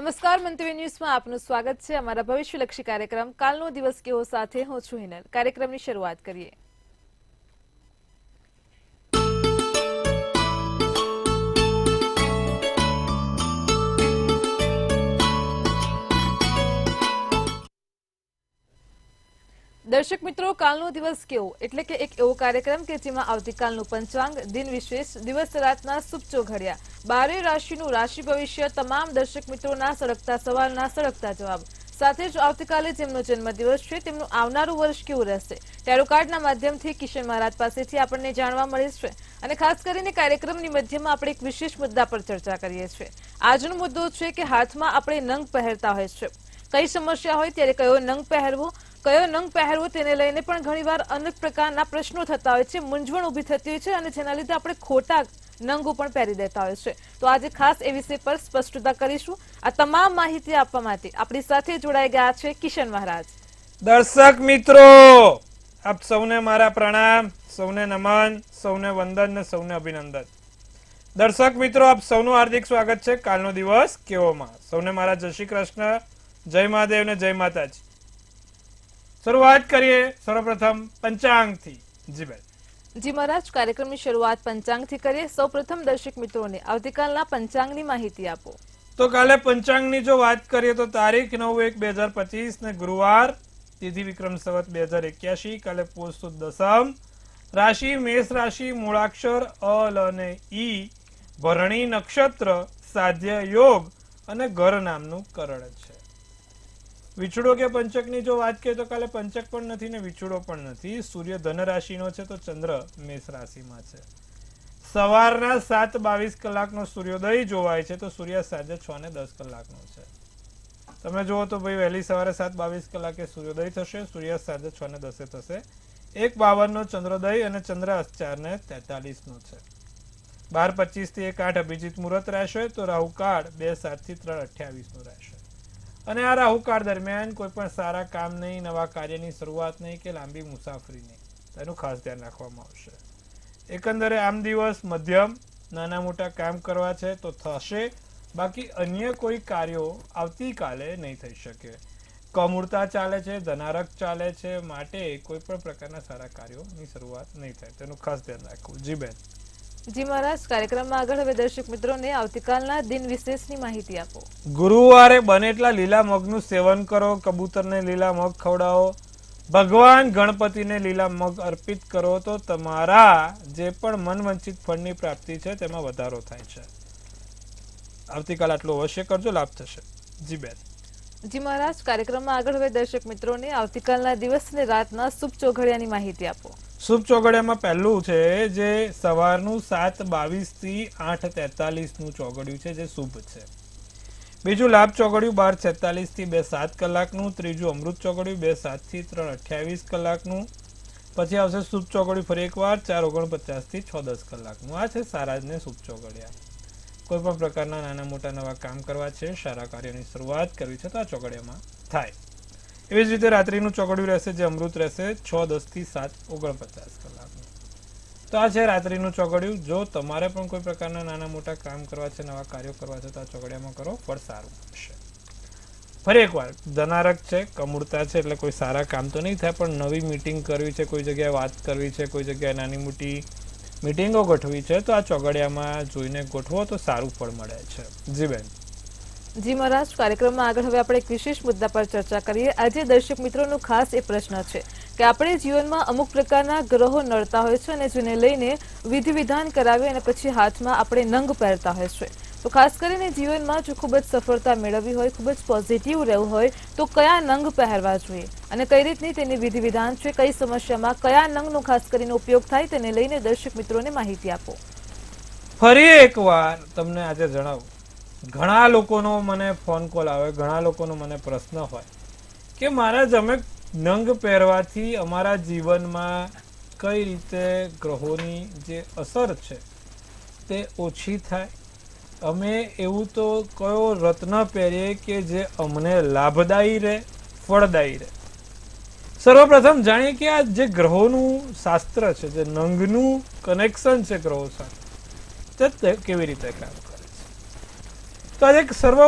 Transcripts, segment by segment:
નમસ્કાર મંતવ્ય ન્યૂઝમાં આપનું સ્વાગત છે। અમારા ભવિષ્યલક્ષી કાર્યક્રમ કાલનો દિવસ કેવો સાથે હું છું હિનલ। કાર્યક્રમની શરૂઆત કરીએ। દર્શક મિત્રો, કાલનો દિવસ કેવો એટલે કે એક એવો કાર્યક્રમ કે જેમાં આવતીકાલનું પંચાંગ, દિન વિશેષ, દિવસ રાતના શુભ ઘડિયા, 12 રાશિનું રાશિ ભવિષ્ય, તમામ દર્શક મિત્રોના સળગતા સવાલના સળગતા જવાબ, સાથે જ આવતીકાલે જેમનો જન્મદિવસ છે તેમનું આવનારું વર્ષ કેવું રહેશે ટેરો કાર્ડના માધ્યમથી કિશન મહારાજ પાસેથી આપણને જાણવા મળે છે। અને ખાસ કરીને કાર્યક્રમની મધ્યમાં આપણે એક વિશેષ મુદ્દા પર ચર્ચા કરીએ છીએ। આજનો મુદ્દો છે કે હાથમાં આપણે નંગ પહેરતા હોય છે, કઈ સમસ્યા હોય ત્યારે કયો નંગ પહેરવો તેને લઈને પણ ઘણીવાર અનેક પ્રકારના પ્રશ્નો થતા હોય છે, મૂંઝવણ ઊભી થતી હોય છે અને જેના લીધે આપણે ખોટા નંગો પણ પહેરી દેતા હોય છે। તો આજે ખાસ એ વિષય પર સ્પષ્ટતા કરીશું। આ તમામ માહિતી આપવા માટે આપણી સાથે જોડાઈ ગયા છે કિશન મહારાજ। દર્શક મિત્રો, આપ સૌને મારા પ્રણામ, સૌને નમન, સૌને વંદન ને સૌને અભિનંદન। દર્શક મિત્રો, આપ સૌનું હાર્દિક સ્વાગત છે કાલનો દિવસ કેવોમાં। સૌને મારા જય શ્રી કૃષ્ણ, જય મહાદેવ ને જય માતાજી। શરૂઆત કરીએ સર્વપ્રથમ પંચાંગથી। જી ભાઈ। જી મહારાજ, કાર્યક્રમની શરૂઆત પંચાંગથી કરીએ। સૌપ્રથમ દર્શક મિત્રોને આવતીકાલના પંચાંગની માહિતી આપો। તો કાલે પંચાંગની જો વાત કરીએ તો તારીખ 9/1/2025 ને ગુરુવાર, તિથિ વિક્રમ સંવત 2081, કાલે પોષ સુદ દસમ, રાશિ મેષ રાશિ, મૂળાક્ષર અ લ અને ઈ, ભરણી નક્ષત્ર, સાધ્ય યોગ અને ઘર નામનું કરણ છે। વિછુડો કે પંચકની જો વાત કરીએ તો કાલે પંચક પણ નથી ને વિછુડો પણ નથી। સૂર્ય ધન રાશિનો છે તો ચંદ્ર મેષ રાશિમાં છે। સવારના 7:22 કલાકનો સૂર્યોદય જોવાય છે તો સૂર્યાસ્ત સાંજે 6:10 કલાકનો છે। તમે જુઓ તો ભાઈ વહેલી સવારે 7:22 કલાકે સૂર્યોદય થશે, સૂર્યાસ્ત સાંજે 6:10 થશે। 1:52 નો ચંદ્રોદય અને ચંદ્રાસ્ત 4:43 નો છે। 12:25 થી 1:08 અભિજીત મુહૂર્ત રહેશે તો રાહુકાળ 2:07 થી 3:28 નો રહેશે। અને આ રાહુકાળ દરમિયાન કોઈ પણ સારા કામ નહીં, નવા કાર્યની શરૂઆત નહીં કે લાંબી મુસાફરી નહીં, તેનું ખાસ ધ્યાન રાખવામાં આવશે। એકંદરે આમ દિવસ મધ્યમ, નાના મોટા કામ કરવા છે તો થશે, બાકી અન્ય કોઈ કાર્યો આવતીકાલે નહીં થઈ શકે। કમૂરતા ચાલે છે, ધનારક ચાલે છે, માટે કોઈ પણ પ્રકારના સારા કાર્યોની શરૂઆત નહીં થાય, તેનું ખાસ ધ્યાન રાખવું। જી બેન। જી મહારાજ, કાર્યક્રમમાં આગળ હવે દર્શક મિત્રોને આવતીકાલના દિન વિશેષની માહિતી આપો। ગુરુવારે બને એટલા લીલા મગનું સેવન કરો, કબૂતરને લીલા મગ ખવડાવો, ભગવાન ગણપતિને લીલા મગ અર્પિત કરો તો તમારા જે પણ મનવંચિત ફળની પ્રાપ્તિ છે તેમાં વધારો થાય છે। આવતીકાલ આટલું અવશ્ય કરજો, લાભ થશે। જી બેન। જી મહારાજ, કાર્યક્રમમાં આગળ હવે દર્શક મિત્રોને આવતીકાલના દિવસ ને રાતના શુભ ચોઘડિયાની માહિતી આપો। શુભ ચોઘડિયામાં પહેલું છે જે સવારનું 7:22 થી 8:43 નું ચોઘડિયું છે જે શુભ છે। બીજું લાભ ચોઘડિયું 12:46 થી 2:07 કલાકનું। ત્રીજું અમૃત ચોઘડિયું 2:07 થી 3:28 કલાકનું। પછી આવશે શુભ ચોઘડિયું ફરી એકવાર 4:49 થી 6:10 કલાકનું। આ છે સારા ને શુભ ચોઘડિયા। કોઈ પણ પ્રકારના નાના મોટા નવા કામ કરવા છે, સારા કાર્યની શરૂઆત કરવી છે તો આ ચોઘડિયામાં થાય। એવી જ રીતે રાત્રિનું ચોઘડિયું રહેશે જે અમૃત રહેશે 6:10 થી 7:49 કલાકનું। તો આ છે રાત્રિનું ચોઘડિયું। જો તમારે પણ કોઈ પ્રકારના નાના મોટા કામ કરવા છે, નવા કાર્યો કરવા છે તો આ ચોઘડિયામાં કરો, ફળ સારું મળશે। ફરી એકવાર ધનારક છે, કમૂરતા છે એટલે કોઈ સારા કામ તો નહીં થાય, પણ નવી મીટિંગ કરવી છે, કોઈ જગ્યાએ વાત કરવી છે, કોઈ જગ્યાએ નાની મોટી મીટિંગો ગોઠવી છે તો આ ચોઘડિયામાં જોઈને ગોઠવો તો સારું ફળ મળે છે। જી બેન। જી મહારાજ, કાર્યક્રમમાં આગળ હવે આપણે એક વિશેષ મુદ્દા પર ચર્ચા કરીએ। આજે દર્શક મિત્રોનો ખાસ એ પ્રશ્ન છે કે આપણે જીવનમાં અમુક પ્રકારના ગ્રહો નડતા હોય છે અને જેને લઈને વિધિ વિધાન કરાવી અને પછી હાથમાં આપણે નંગ પહેરતા હોય છે। તો ખાસ કરીને જીવનમાં જો ખૂબ જ સફળતા મેળવવી હોય, ખૂબ જ પોઝિટિવ રહેવું હોય તો કયા નંગ પહેરવા જોઈએ અને કઈ રીતની તેની વિધિ વિધાન છે, કઈ સમસ્યામાં કયા નંગનો ખાસ કરીને ઉપયોગ થાય તેને લઈને દર્શક મિત્રોને માહિતી આપો। ફરી એકવાર તમને આજે જણાવું, ઘણા લોકોનો મને ફોન કોલ આવે, ઘણા લોકોનો મને પ્રશ્ન હોય કે મહારાજ અમે નંગ પહેરવાથી અમારા જીવનમાં કઈ રીતે ગ્રહોની જે અસર છે તે ઓછી થાય, અમે એવું તો કયો રત્ન પહેરીએ કે જે અમને લાભદાયી રહે, ફળદાયી રહે। સર્વપ્રથમ જાણીએ કે આ જે ગ્રહોનું શાસ્ત્ર છે, જે નંગનું કનેક્શન છે ગ્રહો સાથે, તે કેવી રીતે કામ કરે છે। તો આજે સર્વ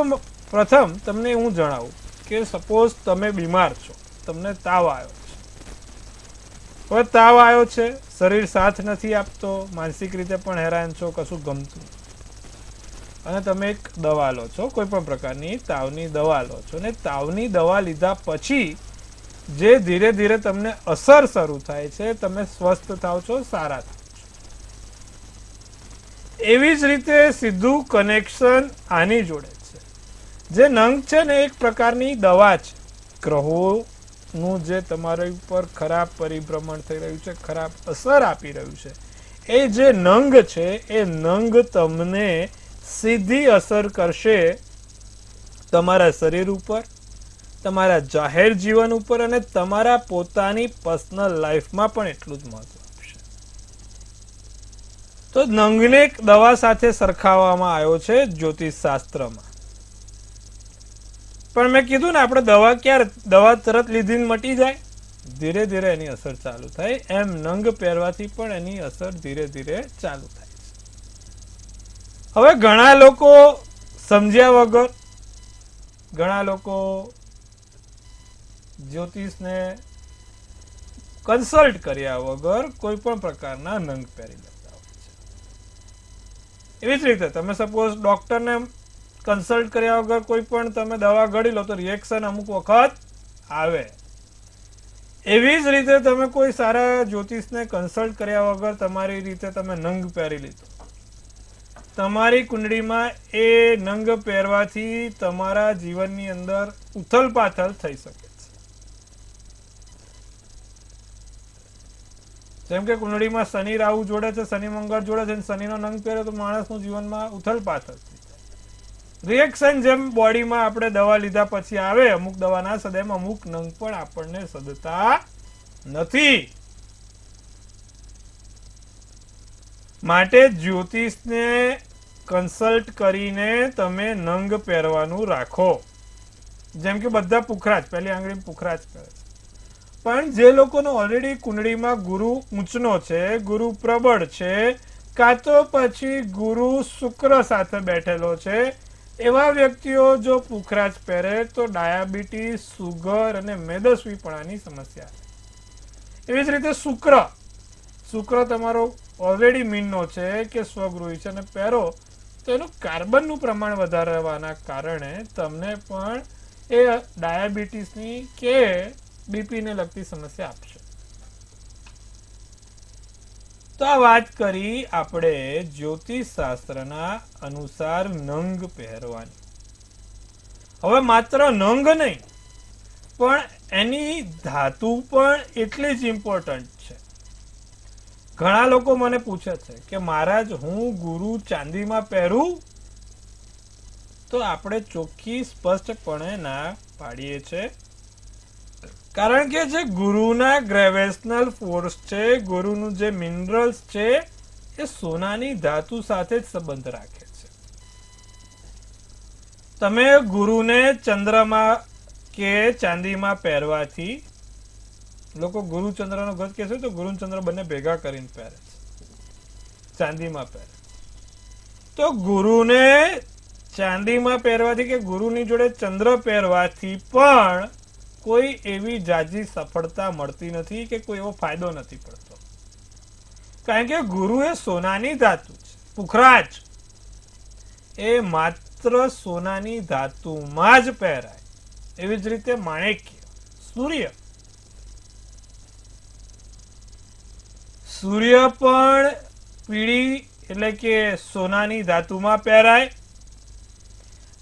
પ્રથમ તમને હું જણાવું કે સપોઝ તમે બીમાર છો, તમને તાવ આવ્યો છે. હવે તાવ આવ્યો છે, શરીર સાથ નથી આપતો, માનસિક રીતે પણ હેરાન છો, કશું ગમતું, અને તમે એક દવા લો છો, કોઈ પણ પ્રકારની તાવની દવા લો છો, અને તાવની દવા લીધા પછી જે ધીરે ધીરે તમને અસર શરૂ થાય છે, તમે સ્વસ્થ થાવ છો, સારા થાવ છો. એવી જ રીતે સીધું કનેક્શન આની જોડે છે. જે નંગ છે ને એક પ્રકારની દવા છે. ગ્રહોનું જે તમારા ઉપર ખરાબ પરિભ્રમણ થઈ રહ્યું છે, ખરાબ અસર આપી રહ્યું છે, એ જે નંગ છે એ નંગ તમને સીધી અસર કરશે તમારા શરીર ઉપર, તમારા જાહેર જીવન ઉપર, અને તમારા પોતાની પર્સનલ લાઈફમાં પણ એટલું જ મહત્વ આપશે. તો નંગને એક દવા સાથે સરખાવવામાં આવ્યો છે જ્યોતિષ શાસ્ત્રમાં. પણ મેં કીધું ને, આપણે દવા તરત લીધીને મટી જાય, ધીરે ધીરે એની અસર ચાલુ થાય. એમ નંગ પહેરવાથી પણ એની અસર ધીરે ધીરે ચાલુ થાય છે. હવે ઘણા લોકો સમજ્યા વગર, ઘણા લોકો જ્યોતિષને કન્સલ્ટ કર્યા વગર કોઈ પણ પ્રકારના નંગ પહેરી લેતા હોય છે. એવી જ રીતે તમે સપોઝ ડોક્ટરને કન્સલ્ટ કર્યા વગર કોઈ પણ તમે દવા ગળી લો તો રિએક્શન અમુક વખત આવે. એવી જ રીતે તમે કોઈ સારા જ્યોતિષને કન્સલ્ટ કર્યા વગર તમારી રીતે તમે નંગ પહેરી લીધો, તમારી કુંડળીમાં એ નંગ પહેરવાથી તમારા જીવનની અંદર ઉથલ પાથલ થઈ શકે છે. જેમ કે કુંડળીમાં શનિ રાહુ જોડે છે, શનિ મંગળ જોડે છે, શનિનો નંગ પહેરે તો માણસનું જીવનમાં ઉથલ પાથલ થઈ જાય. રિએક્શન જેમ બોડીમાં આપણે દવા લીધા પછી આવે, અમુક દવા ના સદે, એમ અમુક નંગ પણ આપણને સદતા નથી. માટે જ્યોતિષને કન્સલ્ટ કરીને તમે નંગ પહેરવાનું રાખો. જેમ કે બધા પુખરાજ, પહેલી આંગળી પુખરાજ પહેરે છે, પણ જે લોકોનો ઓલરેડી કુંડળીમાં ગુરુ ઊંચનો છે, ગુરુ પ્રબળ છે, કાં તો પછી ગુરુ શુક્ર સાથે બેઠેલો છે, એવા વ્યક્તિઓ જો પુખરાજ પહેરે તો ડાયાબિટીસ, સુગર અને મેદસ્વીપણાની સમસ્યા. એવી જ રીતે શુક્ર તમારો ઓલરેડી મીનનો છે કે સ્વગૃહી છે, અને પહેરો તો એનું કાર્બનનું પ્રમાણ વધારે હોવાના કારણે તમને પણ એ ડાયાબિટીસની કે બીપીને લગતી સમસ્યા આપશે. તો આ વાત કરી આપણે જ્યોતિષ શાસ્ત્રના અનુસાર નંગ પહેરવાની. હવે માત્ર નંગ નહીં, પણ એની ધાતુ પણ એટલી જ ઇમ્પોર્ટન્ટ છે. ઘણા લોકો મને પૂછે છે કે મહારાજ, હું ગુરુ ચાંદીમાં પહેરું? તો આપણે ચોખ્ખી સ્પષ્ટપણે ના પાડીએ છીએ. કારણ કે જે ગુરુના ગ્રેવિટેશનલ ફોર્સ છે, ગુરુનું જે મિનરલ્સ છે, એ સોનાની ધાતુ સાથે જ સંબંધ રાખે છે. તમે ગુરુને ચંદ્રમાં કે ચાંદીમાં પહેરવાથી, લોકો ગુરુ ચંદ્રનો ગત કહેશે તો ગુરુ ચંદ્ર બંને ભેગા કરીને પહેરે છે, ચાંદીમાં પહેરે. તો ગુરુને ચાંદીમાં પહેરવાથી કે ગુરુની જોડે ચંદ્ર પહેરવાથી પણ કોઈ એવી જાજી સફળતા મળતી નથી કે કોઈ એવો ફાયદો નથી પડતો. કારણ કે ગુરુ એ સોનાની ધાતુ છે. પુખરાજ એ માત્ર સોનાની ધાતુમાં જ પહેરાય. એવી જ રીતે માણેક્ય, સૂર્ય પણ પીળી એટલે કે સોનાની ધાતુમાં પહેરાય.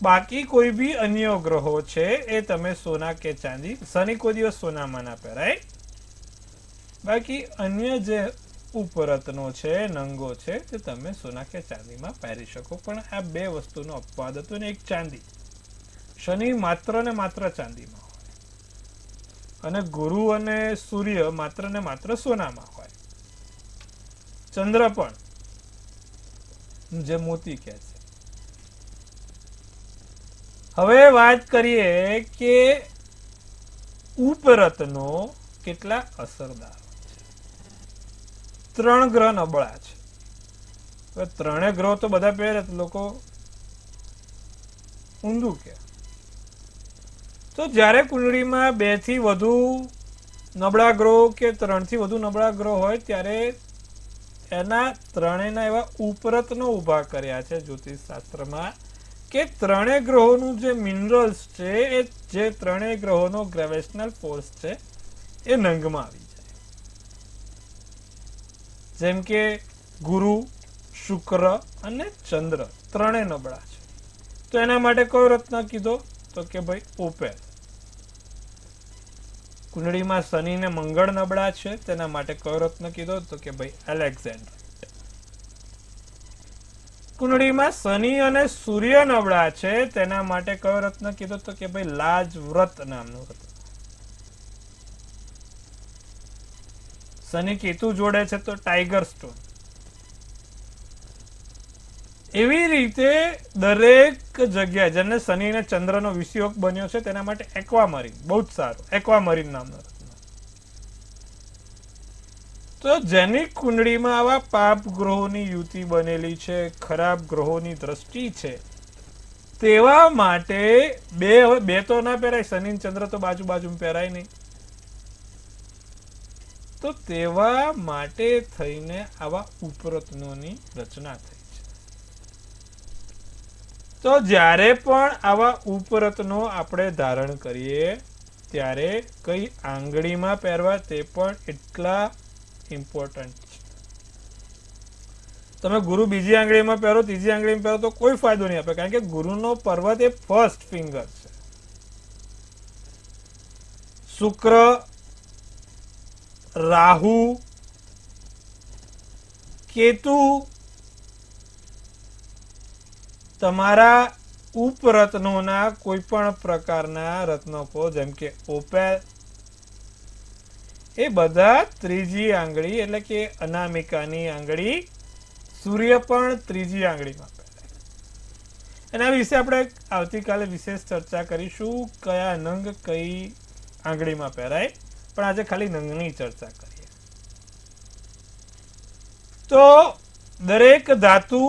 બાકી કોઈ બી અન્ય ગ્રહો છે એ તમે સોના કે ચાંદી, શનિ કોઈ દિવસ સોનામાં ના પહેરાય. બાકી અન્ય જે ઉપરત્નો છે, નંગો છે, તે તમે સોના કે ચાંદીમાં પહેરી શકો. પણ આ બે વસ્તુનો અપવાદ હતો ને એક ચાંદી. શનિ માત્ર ને માત્ર ચાંદીમાં હોય, અને ગુરુ અને સૂર્ય માત્ર ને માત્ર સોનામાં હોય. ચંદ્ર પણ જે મોતી કહે છે. હવે વાત કરીએ કે ઉપરત્નો કેટલા અસરદાર છે. 3 ગ્રહ નબળા છે. હવે 3 ગ્રહ તો બધા પહેરે તો લોકો ઊંધું કે તો જ્યારે કુંડળીમાં 2 થી વધુ નબળા ગ્રહો કે 3 થી વધુ નબળા ગ્રહો હોય ત્યારે એના ત્રણેયના એવા ઉપરત્નો ઊભા કર્યા છે જ્યોતિષ શાસ્ત્રમાં કે ત્રણેય ગ્રહોનું જે મિનરલ્સ છે એ જે ત્રણેય ગ્રહોનો ગ્રેવિટેશનલ ફોર્સ છે એ નંગમાં આવી જાય. જેમ કે ગુરુ, શુક્ર અને ચંદ્ર ત્રણેય નબળા છે. તો એના માટે કયો રત્ન કીધો? તો કે ભાઈ ઓપેલ. કુંડળીમાં શનિ ને મંગળ નબળા છે તેના માટે કયો રત્ન કીધો? તો કે ભાઈ એલેક્ઝેન્ડર. કુંડળીમાં શનિ અને સૂર્ય નબળા છે તેના માટે કયો રત્ન કીધો? તો કે ભાઈ લાજવ્રત નામનું રત્ન. શનિ કેતુ જોડે છે તો ટાઈગર સ્ટોન. એવી રીતે દરેક જગ્યાએ જેને શનિ અને ચંદ્રનો વિષયોગ બન્યો છે તેના માટે એક્વામરીન બહુ જ સારું, એક્વામરીન નામનો રત્ન. તો જેની કુંડળીમાં આવા પાપ ગ્રહોની યુતિ બનેલી છે, ખરાબ ગ્રહોની દ્રષ્ટિ છે, તેવા માટે બે તો ના પહેરાય, શનિ અને ચંદ્ર તો બાજુ બાજુ પહેરાય નહીં. તો તેવા માટે થઈને આવા ઉપરત્નોની રચના થઈ. તો જ્યારે પણ આવા ઉપરત્નો આપણે ધારણ કરીએ ત્યારે કઈ આંગળીમાં પહેરવા તે પણ એટલા ઇમ્પોર્ટન્ટ છે. તમે ગુરુ બીજી આંગળીમાં પહેરો, ત્રીજી આંગળીમાં પહેરો તો કોઈ ફાયદો નહીં આપે, કારણ કે ગુરુનો પર્વત એ ફર્સ્ટ ફિંગર છે. શુક્ર, રાહુ, કેતુ તમારા ઉપરત્નોના કોઈ પણ પ્રકારના રત્નો કહો, જેમ કે ઓપેલ, એ બધા ત્રીજી આંગળી એટલે કે અનામિકાની આંગળી, સૂર્ય પણ ત્રીજી આંગળીમાં પહેરાય. એના વિશે આપણે આવતીકાલે વિશેષ ચર્ચા કરીશું, કયા નંગ કઈ આંગળીમાં પહેરાય, પણ આજે ખાલી નંગની ચર્ચા કરીએ. તો દરેક ધાતુ,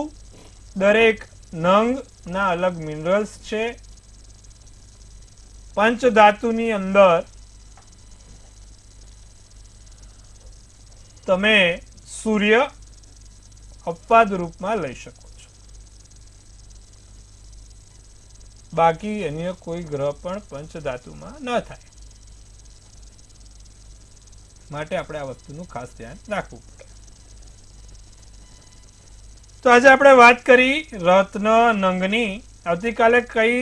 દરેક નંગ ના અલગ મિનરલ્સ છે. પંચ ધાતુની અંદર તમે સૂર્ય અપવાદ રૂપમાં લઈ શકો છો, બાકી અન્ય કોઈ ગ્રહ પણ પંચ ધાતુમાં ન થાય. માટે આપણે આ વસ્તુનું ખાસ ધ્યાન રાખવું પડે. તો આજે આપણે વાત કરી રત્ન નંગની. આવતીકાલે કઈ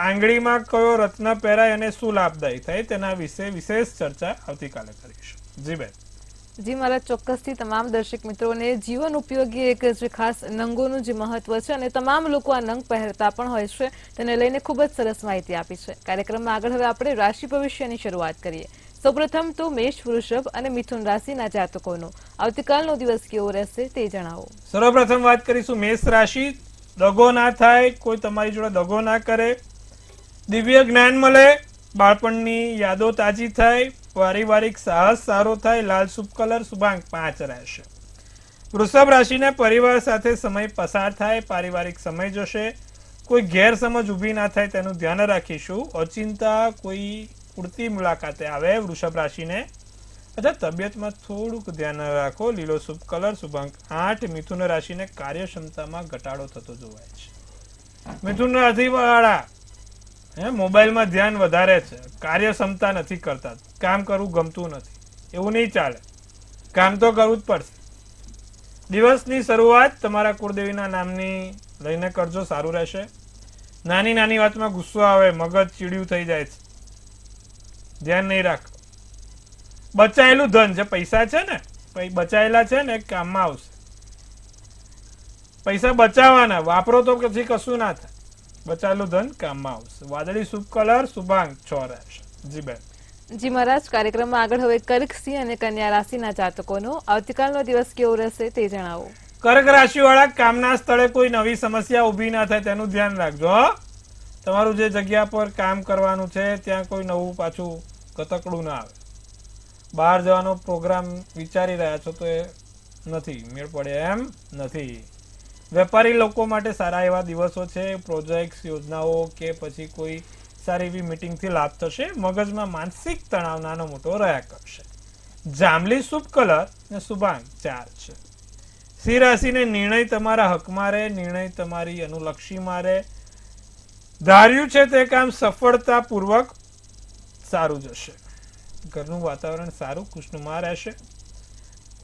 આંગળીમાં કયો રત્ન પહેરાય અને શું લાભદાયી થાય તેના વિશે વિશેષ ચર્ચા આવતીકાલે કરીશું. જી બેન. જી મારા ચોક્કસથી તમામ દર્શક મિત્રોને જીવન ઉપયોગી એક જે ખાસ નંગોનું જે મહત્વ છે અને તમામ લોકો આ નંગ પહેરતા પણ હોય છે તેને લઈને ખૂબ જ સરસ માહિતી આપી છે. કાર્યક્રમમાં આગળ હવે આપણે રાશિ ભવિષ્યની શરૂઆત કરીએ. સૌપ્રથમ તો મેષ, વૃષભ અને મિથુન રાશિના જાતકોનો આવતીકાલનો દિવસ કેવો રહેશે તે જણાવો. સર્વપ્રથમ વાત કરીશું મેષ રાશિ. દગો ના થાય, કોઈ તમારી જોડે દગો ના કરે, દિવ્ય જ્ઞાન મળે, બાળપણની યાદો તાજી થાય, પારિવારિક સાહસ સારો થાય, લાલ શુભ કલર, શુભાંક 5 રહેશે. વૃષભ રાશિના પરિવાર સાથે સમય પસાર થાય, પારિવારિક સમય જશે, કોઈ ગેરસમજ ઊભી ના થાય તેનું ધ્યાન રાખીશું. અચિંતા કોઈ ઉડતી મુલાકાતે આવે વૃષભ રાશિને. अच्छा तबियतમાં થોડુંક ધ્યાન રાખો. લીલો શુભ કલર, શુભાંક 8. મિથુન રાશિને કાર્યક્ષમતામાં ઘટાડો થતો જોવાય છે. મિથુન રાશિવાળા મોબાઈલમાં ધ્યાન વધારે છે, કાર્યક્ષમતા નથી કરતા, કામ કરવું ગમતું નથી. એવું નહીં ચાલે, કામ તો કરવું જ પડશે. દિવસની શરૂઆત તમારા કુળદેવીના નામની લઈને કરજો, સારું રહેશે. નાની નાની વાતમાં ગુસ્સો આવે, મગજ ચીડિયું થઈ જાય છે, ધ્યાન નહીં રાખો. બચાયેલું ધન જે પૈસા છે ને, બચાયેલા છે ને કામમાં આવશે. પૈસા બચાવવાના, વાપરો તો પછી કશું ના થાય. બચાવેલું ધન કામમાં આવશે. વાદળી શુભ કલર, શુભાંક 6 રહેશે. જી બેન. જી મહારાજ, કાર્યક્રમમાં આગળ હવે કર્ક, સિંહ અને કન્યા રાશિના જાતકોનો આવતીકાલનો દિવસ કેવો રહેશે તે જણાવો. કર્ક રાશિવાળા, કામના સ્થળે કોઈ નવી સમસ્યા ઊભી ના થાય તેનું ધ્યાન રાખજો. તમારું જે જગ્યા પર કામ કરવાનું છે ત્યાં કોઈ નવું પાછું કતકડું ના આવે. બહાર જવાનો પ્રોગ્રામ વિચારી રહ્યા છો તો એ નથી મેળ પડે એમ નથી. વેપારી લોકો માટે સારા એવા દિવસો છે. પ્રોજેક્ટ, યોજનાઓ કે પછી કોઈ સારી એવી મીટિંગથી લાભ થશે. મગજમાં માનસિક તણાવ નાનો મોટો રહ્યા કરશે. જાંબલી શુભ કલર અને શુભાંક 4 છે. સિંહ રાશિને નિર્ણય તમારા હકમાં રહે, નિર્ણય તમારી અનુલક્ષીમાં રહે. ધાર્યું છે તે કામ સફળતાપૂર્વક સારું જશે. ઘરનું વાતાવરણ સારું ખુશનુમા રહેશે.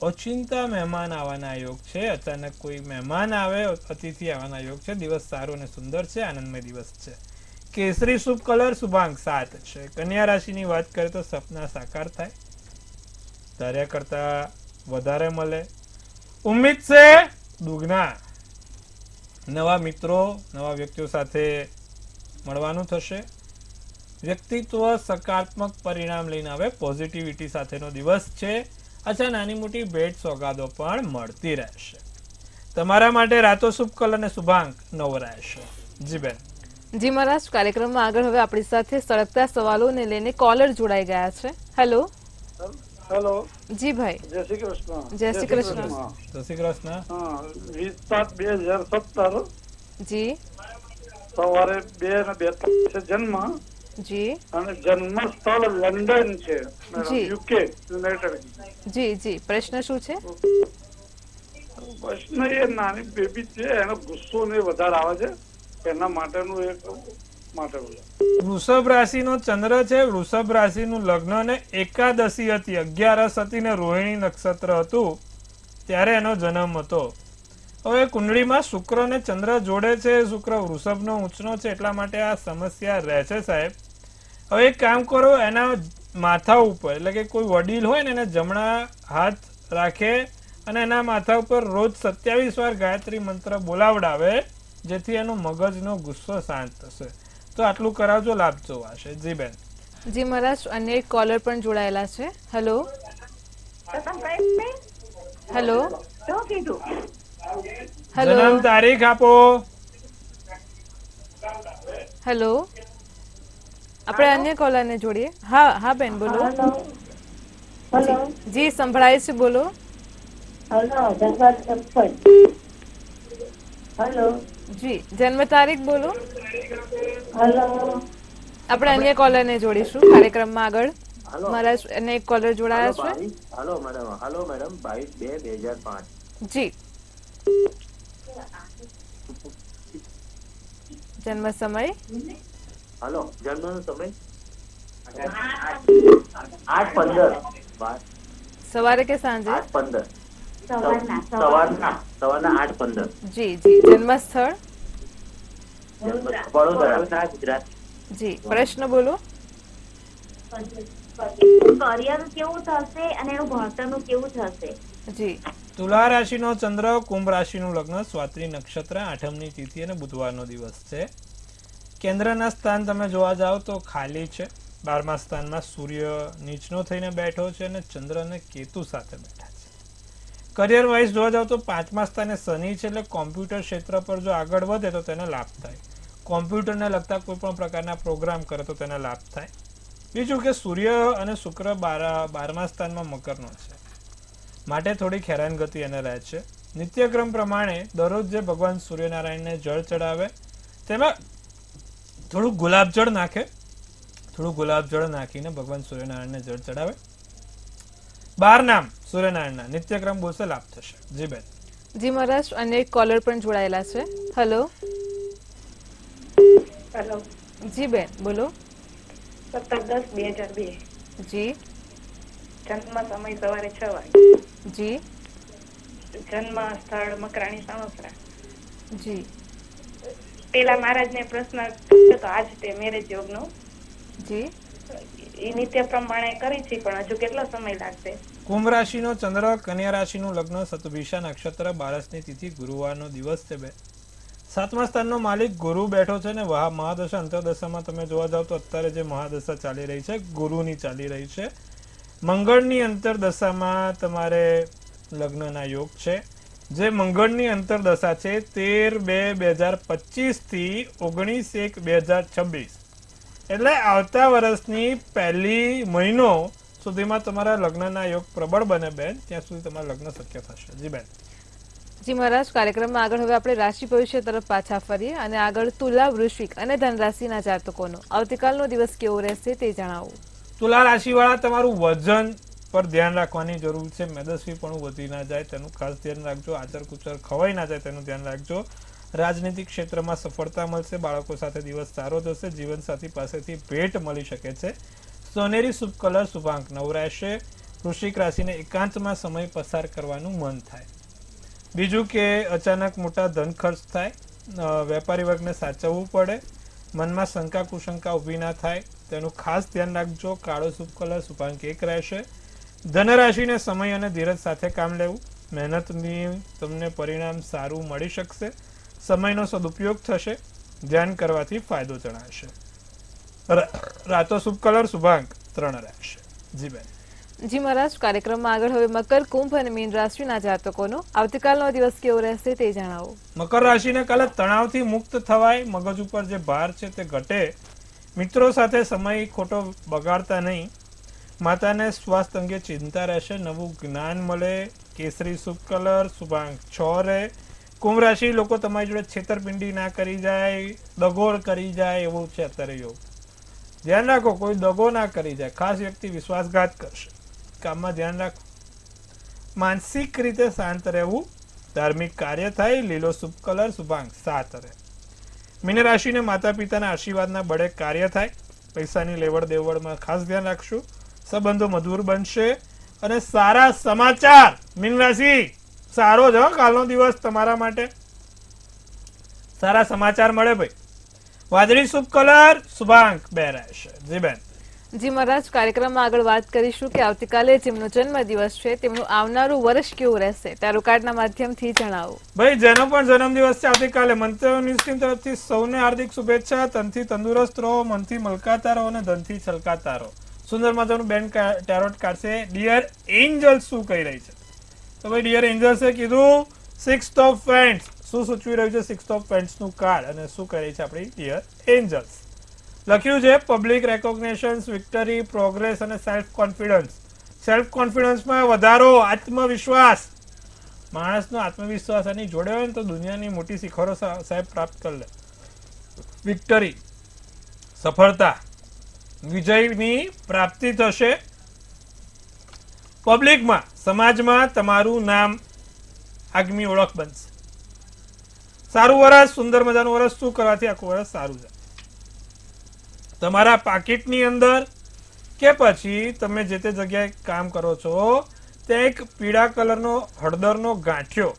ઓચિંતા મહેમાન આવવાના યોગ છે. અચાનક કોઈ મહેમાન આવે, અતિથિ આવવાના યોગ છે. દિવસ સારો અને સુંદર છે, આનંદમય દિવસ છે. કેસરી શુભ કલર શુભાંક 7 છે. કન્યા રાશિની વાત કરીએ તો સપના સાકાર થાય, ધાર્યા કરતા વધારે મળે. ઉમ્મીદ છે દુગના. નવા મિત્રો, નવા વ્યક્તિઓ સાથે મળવાનું થશે. વ્યક્તિત્વ સકારાત્મક પરિણામ લઈને આવે. પોઝિટિવિટી સાથેનો દિવસ છે. અચ્છા, નાની મોટી ભેટ સોગાદો પણ મળતી રહેશે. તમારા માટે રાતો શુભ કલર અને શુભાંક 9 રહેશે. જી બેન. જી મહારાજ, કાર્યક્રમમાં આગળ હવે આપણી સાથે સળગતા સવાલોને લઈને કોલર જોડાઈ ગયા છે. હેલો. હેલો. જી ભાઈ. જય શ્રી કૃષ્ણ. જય શ્રી કૃષ્ણ. જય શ્રી કૃષ્ણ. હા, 20/7/2017 જી સવારે 2:42 છે જન્મ જી અને જન્મ સ્થળ લંડન છે જી. UK United. જી જી, પ્રશ્ન શું છે? પ્રશ્ન એ નાની બેબી છે, એનો ગુસ્સો ને વધારે આવે છે, એના માટેનું એક માટે વૃષભ રાશિનો ચંદ્ર છે. વૃષભ રાશિનું લગ્ન ને એકાદશી હતી, 11 હતી ને રોહિણી નક્ષત્ર હતું, ત્યારે એનો જન્મ હતો. હવે કુંડળીમાં શુક્ર અને ચંદ્ર જોડે છે. શુક્ર વૃષભનો ઉંચનો છે, એટલા માટે આ સમસ્યા રહે છે સાહેબ. હવે એક કામ કરો, એના માથા ઉપર, એટલે કે કોઈ વડીલ હોય ને એને જમણા હાથ રાખે અને એના માથા ઉપર રોજ 27 વાર ગાયત્રી મંત્ર બોલાવડાવે, જેથી એનો મગજનો ગુસ્સો શાંત થશે. તો આટલું કરાવજો, લાભ જોવાશે. જી બેન. જી મહારાજ, અન્ય એક કોલર પણ જોડાયેલા છે. હેલો. હેલો. હેલો. જન્મ તારીખ આપો. હેલો. આપણે અન્ય કોલરને જોડીએ. હા હા બેન, બોલો. જી સંભળાય છે, બોલો. જી, જન્મ તારીખ બોલો. આપણે અન્ય કોલરને જોડીશું કાર્યક્રમમાં આગળ. મહારાજ, અને એક કોલર જોડાયા છે. Hello madam. 22/2/2005. જી. જન્મ સમય. હેલો, જન્મનો સમય 8:15. સવારે કે સાંજે? 8:15. સવારના 8:15. જી જી. જન્મ સ્થળ? વડોદરા, ગુજરાત. જી. પ્રશ્ન બોલો. કરિયર કેવું થશે અને એનું ભણતરનું કેવું થશે? જી. તુલા રાશિનો ચંદ્ર, કુંભ રાશિનું લગ્ન, સ્વાતિ નક્ષત્ર, 8મની તિથિ અને બુધવારનો દિવસ છે. કેન્દ્રના સ્થાન તમે જોવા જાઓ તો ખાલી છે. 12મા સ્થાનમાં સૂર્ય નીચનો થઈને બેઠો છે અને ચંદ્ર અને કેતુ સાથે બેઠા છે. કરિયર વાઇઝ જોવા જાવ તો 5મા સ્થાને શનિ છે, એટલે કોમ્પ્યુટર ક્ષેત્ર પર જો આગળ વધે તો તેને લાભ થાય. કોમ્પ્યુટરને લગતા કોઈ પણ પ્રકારના પ્રોગ્રામ કરે તો તેને લાભ થાય. બીજું કે સૂર્ય અને શુક્ર 12મા સ્થાનમાં મકરનો છે, માટે થોડીક હેરાનગતિ એને રહે છે. નિત્યક્રમ પ્રમાણે દરરોજ જે ભગવાન સૂર્યનારાયણને જળ ચડાવે, તેમાં થોડું ગુલાબજળ નાખે, થોડું ગુલાબજળ નાખીને ભગવાન સૂર્યનારાયણને જળ ચડાવે. 12 નામ સૂર્યનારાયણના નિત્યક્રમ બોલશે, લાભ થશે. જી બેન. જી મહારાજ, અન્ય એક કોલર પણ જોડાયેલા છે. હેલો. હેલો. જી બેન, બોલો. 17/10/2002. જી. જન્મ સમય સવારે 6 વાગે. જી. જન્મ સ્થળ મકરાણી સાણોસરા. જી. પેલા મહારાજને પ્રશ્ન કર્યો તો આજ તે મેરેજ યોગનો. જી. એ નિત્ય પ્રમાણે કરી છે, પણ હજુ કેટલો સમય લાગશે? કુંભ રાશિનો ચંદ્ર, કન્યા રાશિનું લગ્ન, સતભિષા નક્ષત્ર, 12ની તિથિ, ગુરુવારનો દિવસ છે. 7મા સ્થાનનો માલિક ગુરુ બેઠો છે ને મહાદશા અંતરદશામાં તમે જોવા જાવ તો અત્યારે જે મહાદશા ચાલી રહી છે ગુરુની ચાલી રહી છે. મંગળની અંતરદશામાં તમારે લગ્નના યોગ છે. જે મંગળની અંતરદશા છે 13/2/2025 થી 19/1/2026, એટલે આવતા વર્ષની પહેલી મહિનો સુધીમાં તમારા લગ્નના યોગ પ્રબળ બને બેન. ત્યાં સુધી તમારા લગ્ન શક્ય થશે. જી બેન. જી મહારાજ, કાર્યક્રમમાં આગળ હવે આપણે રાશિ ભવિષ્ય તરફ પાછા ફરીએ અને આગળ તુલા, વૃશ્ચિક અને ધન રાશિના જાતકોનો આવતીકાલનો દિવસ કેવો રહેશે તે જણાવો. તુલા રાશિવાળા, તમારું વજન પર ધ્યાન રાખવાની જરૂર છે. મેદસ્વી પણ વધી ના જાય તેનું ખાસ ધ્યાન રાખજો. આચર કુચર ખવાઈ ના જાય તેનું ધ્યાન રાખજો. રાજનીતિક ક્ષેત્રમાં સફળતા મળશે. બાળકો સાથે દિવસ સારો જશે. જીવનસાથી પાસેથી ભેટ મળી શકે છે. સોનેરી શુભ કલર શુભાંક 9 રહેશે. વૃશ્ચિક રાશિને એકાંતમાં સમય પસાર કરવાનું મન થાય. બીજું કે અચાનક મોટા ધન ખર્ચ થાય. વેપારી વર્ગને સાચવવું પડે. મનમાં શંકા કુશંકા ઊભી ના થાય તેનું ખાસ ધ્યાન રાખજો. કાળો શુભ કલર શુભાંક 1 રહેશે. ધનરાશિને સમય અને ધીરજ સાથે કામ લેવું. મહેનતની તમને પરિણામ સારું મળી શકશે. સમયનો સદુપયોગ થશે. ધ્યાન કરવાથી ફાયદો જણાશે. રાતો શુભ કલર શુભાંક 3 રહેશે. જી બેન. જી મહારાજ, કાર્યક્રમમાં આગળ હવે મકર, કુંભ અને મીન રાશિના જાતકોનો આવતીકાલનો દિવસ કેવો રહેશે તે જણાવો. મકર રાશિને કાલે તણાવથી મુક્ત થવાય. મગજ ઉપર જે ભાર છે તે ઘટે. મિત્રો સાથે સમય ખોટો બગાડતા નહીં. માતાને સ્વાસ્થ્ય અંગે ચિંતા રહેશે. નવું જ્ઞાન મળે. કેસરી શુભ કલર શુભાંક 6 રહે. કુંભ રાશિ, લોકો તમારી જોડે છેતરપિંડી ના કરી જાય, દગો કરી જાય એવું છે અત્યારે યોગ. ધ્યાન રાખો, કોઈ દગો ના કરી જાય. ખાસ વ્યક્તિ વિશ્વાસઘાત કરશે. કામમાં ધ્યાન રાખો. માનસિક રીતે શાંત રહેવું. ધાર્મિક કાર્ય થાય. લીલો શુભ કલર શુભાંક 7 રહે. મીન રાશિને માતા પિતાના આશીર્વાદના બળે કાર્ય થાય. પૈસાની લેવડ દેવડમાં ખાસ ધ્યાન રાખશું. સંબંધો મધુર બનશે અને સારા સમાચાર. મીન રાશિ, સારો જ કાલનો દિવસ તમારા માટે. સારા સમાચાર મળે ભાઈ. વાદળી શુભ કલર શુભાંક 2 રહેશે. જી બેન. જી મહારાજ, કાર્યક્રમમાં આગળ વાત કરીશું કે આવતીકાલે જેમનો જન્મ દિવસ છે તેમનું આવનારું વર્ષ કેવું રહેશે. ટેરો કાર્ડના માધ્યમથી જણાવો. ભાઈ, જેનો પણ જન્મદિવસ છે આવતીકાલે, મંત્ર ન્યૂઝ ટીમ તરફથી સૌને હાર્દિક શુભેચ્છા. તનથી તંદુરસ્ત રહો, મનથી મલકાતા રહો અને ધનથી છલકાતા રહો. સુંદર મજાનું બેન ટેરોટ કાર્ડ છે. ડિયર એન્જલ્સ શું કહી રહી છે? તો ભાઈ ડિયર એન્જલ્સે કીધું 6 ઓફ પેન્ટ્સ. શું સૂચવી રહ્યું છે 6 ઓફ પેન્ટ્સનું કાર્ડ અને શું કહી રહી છે આપણી ડિયર એન્જલ્સ? લખ્યું છે પબ્લિક રેકોગ્નિશન, વિક્ટરી, પ્રોગ્રેસ અને સેલ્ફ કોન્ફિડન્સ. સેલ્ફ કોન્ફિડન્સમાં વધારો, આત્મવિશ્વાસ. માણસનો આત્મવિશ્વાસ એની જોડે હોય ને તો દુનિયાની મોટી શિખરો સાહેબ પ્રાપ્ત કરી લે. વિક્ટરી, સફળતા, વિજયની પ્રાપ્તિ થશે. પબ્લિકમાં, સમાજમાં તમારું નામ આગમી ઓળખ બનશે. સારું વરસ, સુંદર મજાનું વરસ. શું કરવાથી આખું વરસ સારું છે? તમારા પાકીટની અંદર કે પછી તમે જે તે જગ્યાએ કામ કરો છો ત્યાં એક પીળા કલરનો હળદરનો ગાંઠિયો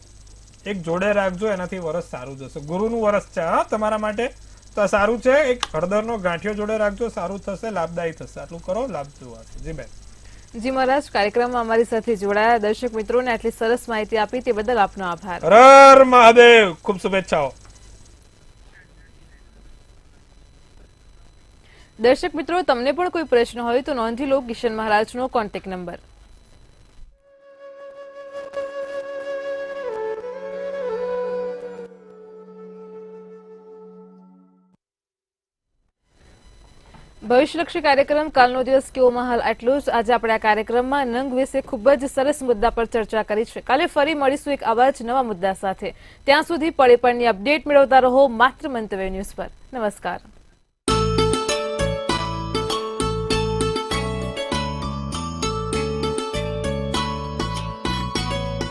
એક જોડે રાખજો. એનાથી વરસ સારું જશે. ગુરુનું વરસ છે હા તમારા માટે, તો સારું છે. એક હળદરનો ગાંઠિયો જોડે રાખજો, સારું થશે, લાભદાયી થશે. આટલું કરો, લાભ જોવાશે. જી બેન. જી મહારાજ, કાર્યક્રમમાં અમારી સાથે જોડાયા દર્શક મિત્રોને આટલી સરસ માહિતી આપી તે બદલ આપનો આભાર. હર મહાદેવ. ખૂબ શુભેચ્છાઓ. દર્શક મિત્રો, તમને પણ કોઈ પ્રશ્ન હોય તો નોંધી લો કિશન મહારાજનો કોન્ટેક્ટ નંબર. ભવિષ્યલક્ષી કાર્યક્રમ કાલનો દિવસ કેવો મહાલ આટલું જ. આજે આપણે આ કાર્યક્રમમાં નંગ વિશે ખૂબ જ સરસ મુદ્દા પર ચર્ચા કરી છે. કાલે ફરી મળીશું એક આવા જ નવા મુદ્દા સાથે. ત્યાં સુધી પળે પળની અપડેટ મેળવતા રહો માત્ર મંતવ્ય ન્યૂઝ પર. નમસ્કાર.